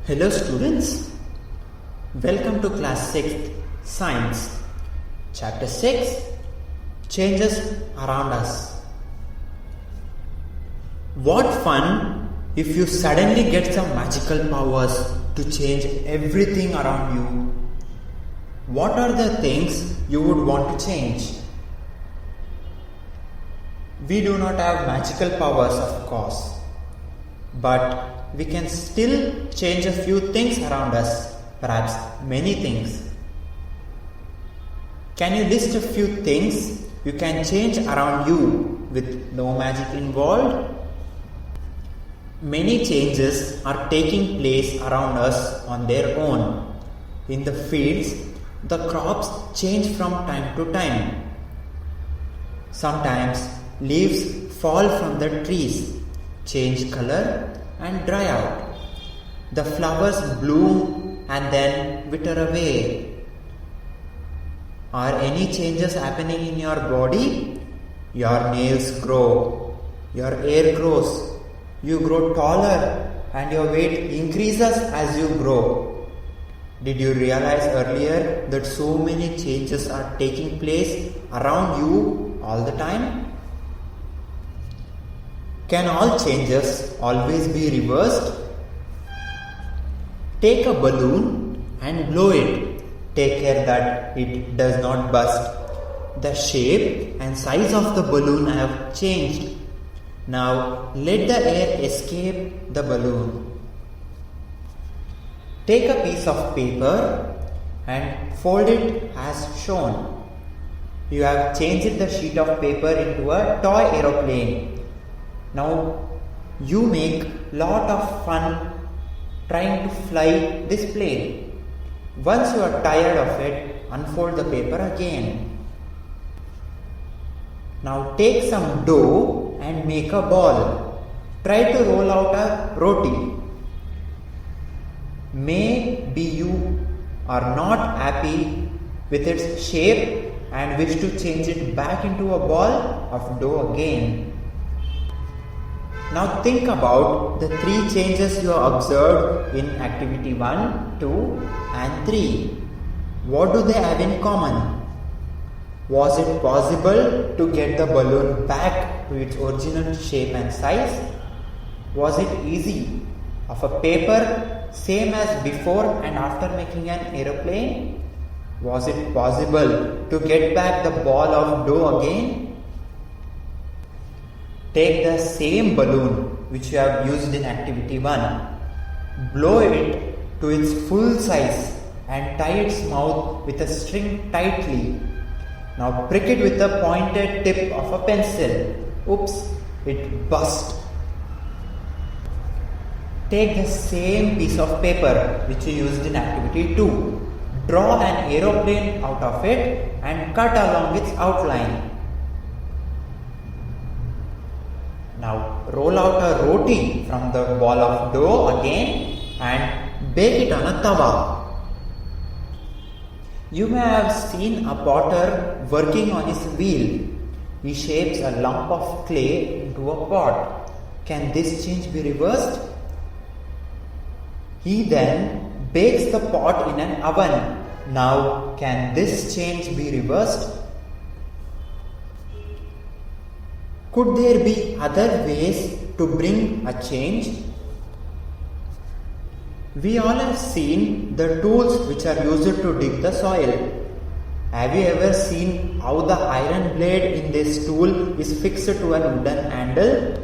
Hello students, welcome to class 6th Science, Chapter 6 Changes Around Us. What fun if you suddenly get some magical powers to change everything around you. What are the things you would want to change? We do not have magical powers, of course, but we can still change a few things around us, perhaps many things. Can you list a few things you can change around you with no magic involved? Many changes are taking place around us on their own. In the fields, the crops change from time to time. Sometimes leaves fall from the trees, change color and dry out. The flowers bloom and then wither away. Are any changes happening in your body? Your nails grow, your hair grows, you grow taller and your weight increases as you grow. Did you realize earlier that so many changes are taking place around you all the time? Can all changes always be reversed? Take a balloon and blow it. Take care that it does not burst. The shape and size of the balloon have changed. Now let the air escape the balloon. Take a piece of paper and fold it as shown. You have changed the sheet of paper into a toy aeroplane. Now you make lot of fun trying to fly this plane. Once you are tired of it, unfold the paper again. Now take some dough and make a ball. Try to roll out a roti. Maybe you are not happy with its shape and wish to change it back into a ball of dough again. Now think about the 3 changes you observed in activity 1, 2 and 3. What do they have in common? Was it possible to get the balloon back to its original shape and size? Was it easy? Of a paper same as before and after making an aeroplane? Was it possible to get back the ball of dough again? Take the same balloon which you have used in activity 1, blow it to its full size and tie its mouth with a string tightly. Now prick it with the pointed tip of a pencil. Oops, it burst. Take the same piece of paper which you used in activity 2, draw an aeroplane out of it and cut along its outline. Now roll out a roti from the ball of dough again and bake it on a tawa. You may have seen a potter working on his wheel. He shapes a lump of clay into a pot. Can this change be reversed? He then bakes the pot in an oven. Now can this change be reversed? Could there be other ways to bring a change? We all have seen the tools which are used to dig the soil. Have you ever seen how the iron blade in this tool is fixed to a wooden handle?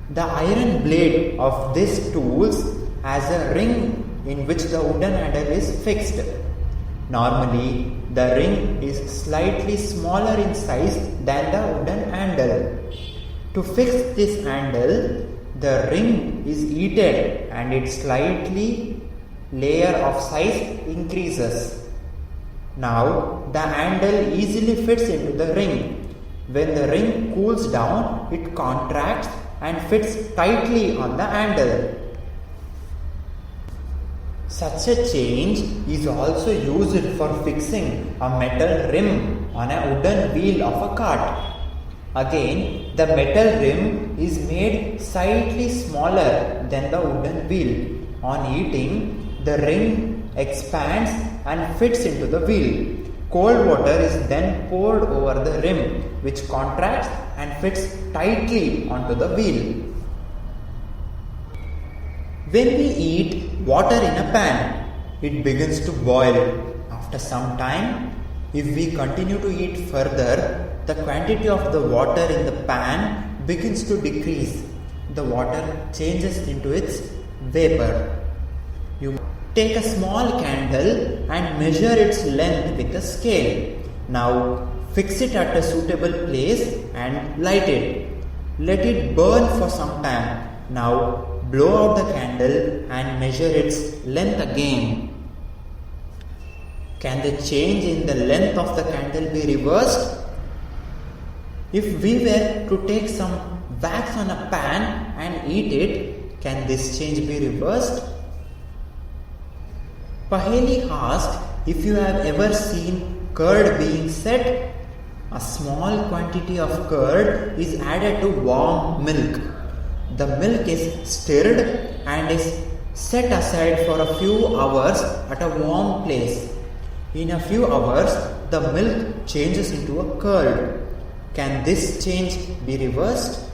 The iron blade of this tool has a ring in which the wooden handle is fixed. Normally, the ring is slightly smaller in size than the wooden handle. To fix this handle, the ring is heated and its slightly layer of size increases. Now, the handle easily fits into the ring. When the ring cools down, it contracts and fits tightly on the handle. Such a change is also used for fixing a metal rim on a wooden wheel of a cart. Again, the metal rim is made slightly smaller than the wooden wheel On heating, the ring expands and fits into the wheel. Cold water is then poured over the rim, which contracts and fits tightly onto the wheel. When we eat water in a pan, it begins to boil. After some time, if we continue to eat further, the quantity of the water in the pan begins to decrease. The water changes into its vapor. You take a small candle and measure its length with a scale. Now fix it at a suitable place and light it. Let it burn for some time. Now blow out the candle and measure its length again. Can the change in the length of the candle be reversed? If we were to take some wax on a pan and eat it, can this change be reversed? Paheli asked if you have ever seen curd being set. A small quantity of curd is added to warm milk. The milk is stirred and is set aside for a few hours at a warm place. In a few hours, the milk changes into a curd. Can this change be reversed?